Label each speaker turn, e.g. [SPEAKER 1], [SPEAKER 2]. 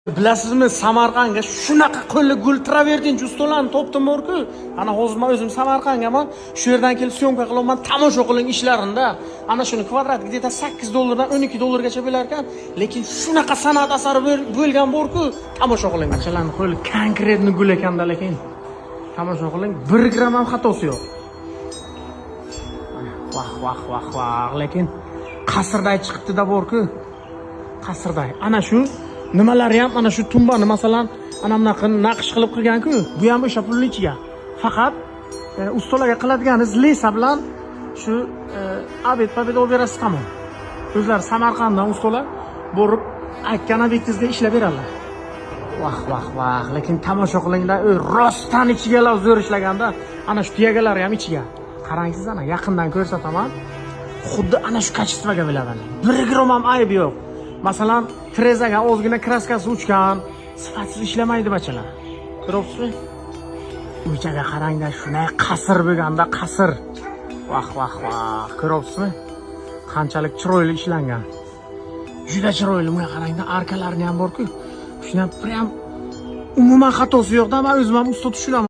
[SPEAKER 1] Bilasizmi, Samarqandga shunaqa qo'lli gul travertinchi ustalarni topdim borku. Ana hozir men o'zim Samarqandgaman. Shu yerdan kelib syomka qilyapman. Tomosha qiling ishlarinda. Ana shuni kvadrat где-то $8 dan $12 gacha bo'lar ekan. Lekin shunaqa san'at asari bo'lgan borku, tomosha qiling. Achalarni qo'li konkretni gul ekanda, lekin tomosha qiling, 1 gram ham xatosi yo'q. Vah, lekin qasrday chiqibdi-da borku. Qasrday. Ana shu nimalari ham ana shu tumbani masalan ana bunaqa naqsh qilib qilgan-ku. Bu ham o'sha pulning ichiga. Faqat ustalarga qiladiganingiz lesa bilan shu abed olib berasiz tamom. O'zlari Samarqanddan ustalar borib aytgan obyektizda ishlab beradilar. Vah, lekin tomosha qilingda, rostdan ichiga zo'r ishlaganda, ana shu tuyagalari ham ichiga. Qarangsiz, ana yaqindan ko'rsataman. Xuddi ana shu kачествоga bo'ladi. 1 gram ham ayb yo'q. Masalan, trezaga ozgina kraskasi uchgan, sifatsiz ishlamaydi bachalar. Ko'ryapsizmi? Uchaga qarangda, shunday qasr bo'lganda, qasr. Vah, ko'ryapsizmi? Qanchalik chiroyli ishlangan. Juda chiroyli. Bunga qarangda, arkalarini ham bor-ku. Shuni ham umuman xatosi yo'q-da, men o'zim ham usta tushunaman.